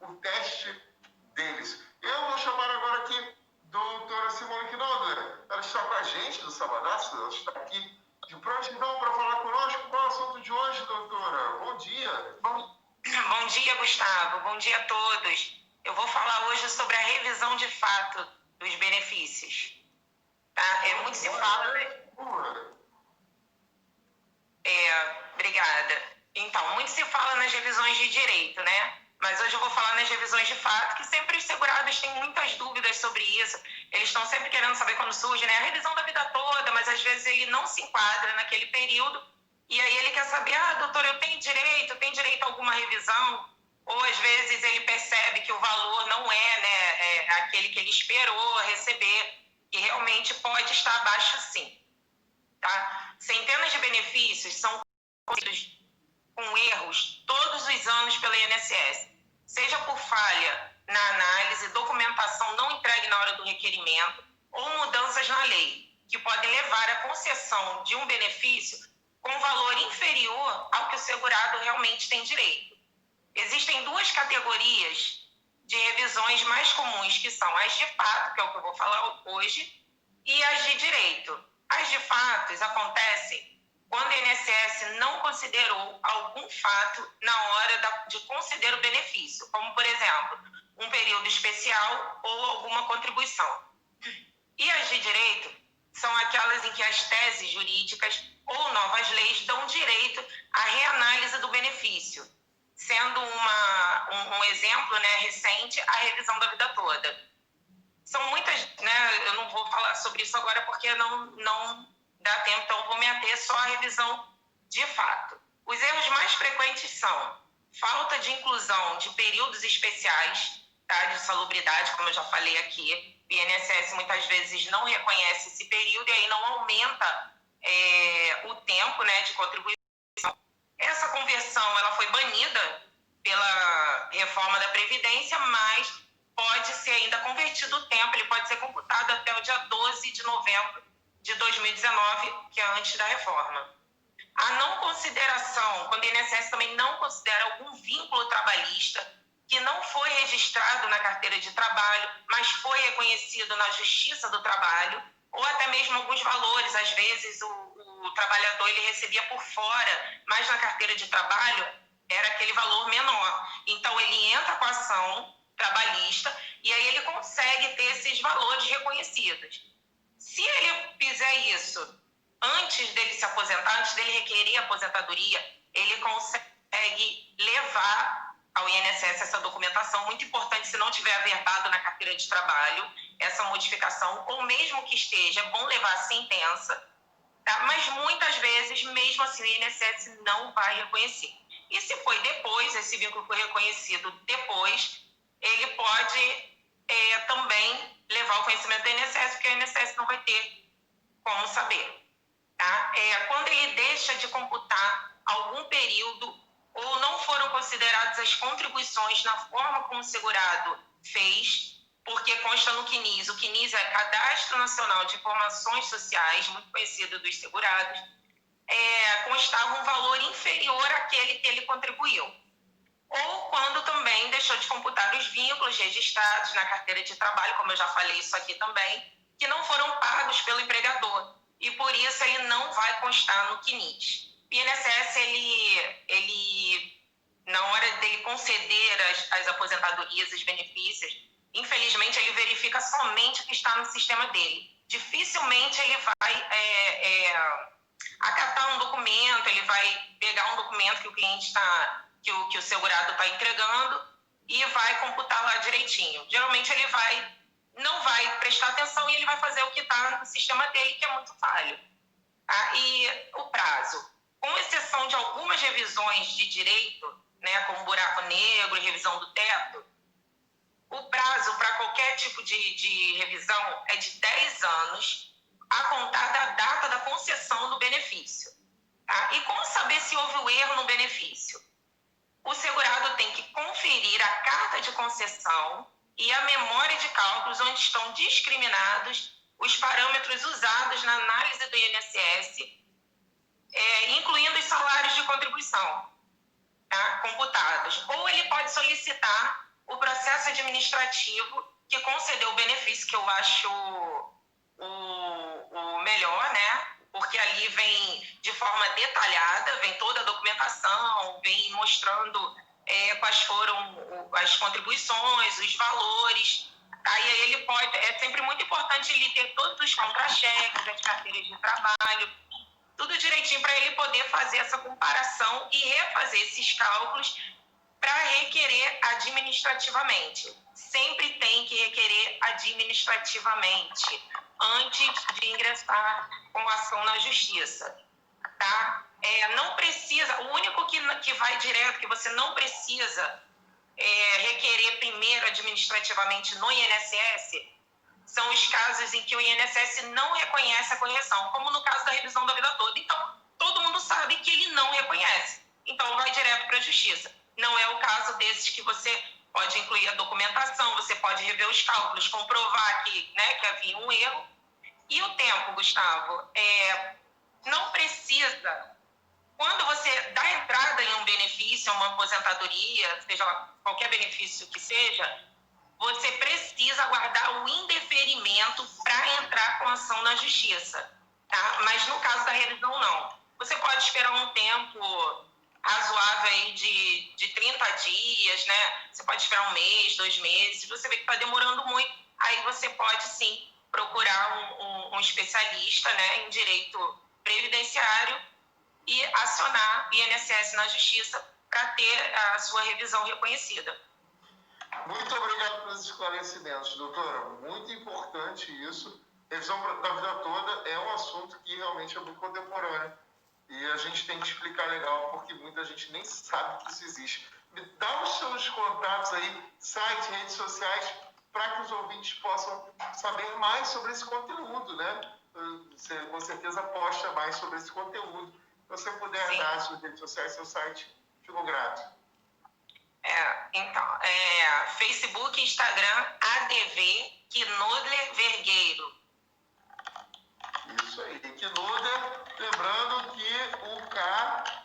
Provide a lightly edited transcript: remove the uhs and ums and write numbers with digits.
o teste deles. Eu vou chamar agora aqui a doutora Simone Quinolda. Ela está com a gente do Sabadaço, ela está aqui de prontidão para falar conosco. Qual é o assunto de hoje, doutora? Bom dia. Bom dia, Gustavo. Bom dia a todos. Eu vou falar hoje sobre a revisão de fato dos benefícios. Tá? Muito se fala... Obrigada. Então, muito se fala nas revisões de direito, né? Mas hoje eu vou falar nas revisões de fato, que sempre os segurados têm muitas dúvidas sobre isso. Eles estão sempre querendo saber quando surge, né? A revisão da vida toda, mas às vezes ele não se enquadra naquele período. E aí ele quer saber, doutor, eu tenho direito a alguma revisão? Ou às vezes ele percebe que o valor não é, né, aquele que ele esperou receber, e realmente pode estar abaixo sim. Tá? Centenas de benefícios são concedidos com erros todos os anos pela INSS, seja por falha na análise, documentação não entregue na hora do requerimento ou mudanças na lei, que podem levar à concessão de um benefício com valor inferior ao que o segurado realmente tem direito. Existem duas categorias de revisões mais comuns, que são as de fato, que é o que eu vou falar hoje, e as de direito. As de fatos acontecem quando o INSS não considerou algum fato na hora de conceder o benefício, como, por exemplo, um período especial ou alguma contribuição. E as de direito são aquelas em que as teses jurídicas ou novas leis dão direito à reanálise do benefício, sendo um exemplo, né, recente, a revisão da vida toda. São muitas, né, eu não vou falar sobre isso agora porque não dá tempo, então eu vou me ater só à revisão de fato. Os erros mais frequentes são falta de inclusão de períodos especiais, tá, de salubridade, como eu já falei aqui. O INSS muitas vezes não reconhece esse período e aí não aumenta o tempo, né, de contribuição. Essa conversão ela foi banida pela reforma da Previdência, mas pode ser ainda convertido o tempo, ele pode ser computado até o dia 12 de novembro de 2019, que é antes da reforma. A não consideração, quando o INSS também não considera algum vínculo trabalhista que não foi registrado na carteira de trabalho, mas foi reconhecido na Justiça do Trabalho, ou até mesmo alguns valores, às vezes o trabalhador ele recebia por fora, mas na carteira de trabalho era aquele valor menor. Então ele entra com a ação trabalhista e aí ele consegue ter esses valores reconhecidos. Se ele fizer isso antes dele se aposentar, antes dele requerer aposentadoria, ele consegue levar ao INSS essa documentação, muito importante, se não tiver averbado na carteira de trabalho, essa modificação, ou mesmo que esteja, é bom levar a sentença, tá? Mas muitas vezes, mesmo assim, o INSS não vai reconhecer. E se foi depois, esse vínculo foi reconhecido depois, ele pode também levar o conhecimento do INSS, porque o INSS não vai ter como saber. Tá? Quando ele deixa de computar algum período ou não foram consideradas as contribuições na forma como o segurado fez, porque consta no CNIS. O CNIS é Cadastro Nacional de Informações Sociais, muito conhecido dos segurados, constava um valor inferior àquele que ele contribuiu. Ou quando também deixou de computar os vínculos registrados na carteira de trabalho, como eu já falei isso aqui também, que não foram pagos pelo empregador. E por isso ele não vai constar no CNIS. O INSS, ele na hora dele conceder as aposentadorias, os benefícios, infelizmente ele verifica somente o que está no sistema dele. Dificilmente ele vai acatar um documento, ele vai pegar um documento que o cliente está... que o segurado está entregando e vai computar lá direitinho. Geralmente ele não vai prestar atenção e ele vai fazer o que está no sistema dele, que é muito falho. Tá? E o prazo, com exceção de algumas revisões de direito, né, como buraco negro e revisão do teto, o prazo para qualquer tipo de revisão é de 10 anos a contar da data da concessão do benefício. Tá? E como saber se houve o erro no benefício? O segurado tem que conferir a carta de concessão e a memória de cálculos onde estão discriminados os parâmetros usados na análise do INSS, incluindo os salários de contribuição, tá, computados. Ou ele pode solicitar o processo administrativo que concedeu o benefício, que eu acho o melhor, né? Porque ali vem de forma detalhada, vem toda a documentação, vem mostrando quais foram as contribuições, os valores. Aí ele pode, é sempre muito importante ele ter todos os contra-cheques, as carteiras de trabalho, tudo direitinho para ele poder fazer essa comparação e refazer esses cálculos para requerer administrativamente. Sempre tem que requerer administrativamente antes de ingressar com ação na justiça, tá? Não precisa, o único que vai direto, que você não precisa requerer primeiro administrativamente no INSS, são os casos em que o INSS não reconhece a correção, como no caso da revisão da vida toda. Então, todo mundo sabe que ele não reconhece. Então, vai direto para a justiça. Não é o caso desses que você pode incluir a documentação, você pode rever os cálculos, comprovar que havia um erro. E o tempo, Gustavo, não precisa. Quando você dá entrada em um benefício, uma aposentadoria, seja lá qualquer benefício que seja, você precisa aguardar o indeferimento para entrar com ação na justiça, tá? Mas no caso da revisão, não. Você pode esperar um tempo razoável aí de 30 dias, né? Você pode esperar um mês, 2 meses. Se você vê que está demorando muito, aí você pode, sim, procurar um especialista, né, em direito previdenciário e acionar o INSS na justiça para ter a sua revisão reconhecida. Muito obrigado pelos esclarecimentos, doutora. Muito importante isso. Revisão da vida toda é um assunto que realmente é muito contemporâneo. E a gente tem que explicar legal, porque muita gente nem sabe que isso existe. Me dá os seus contatos aí, sites, redes sociais, para que os ouvintes possam saber mais sobre esse conteúdo, né? Você com certeza posta mais sobre esse conteúdo. Se você puder dar as suas redes sociais, seu site, fico grato. Então, Facebook, Instagram, ADV, Knudler Vergueiro. Isso aí, Knudler, lembrando que o K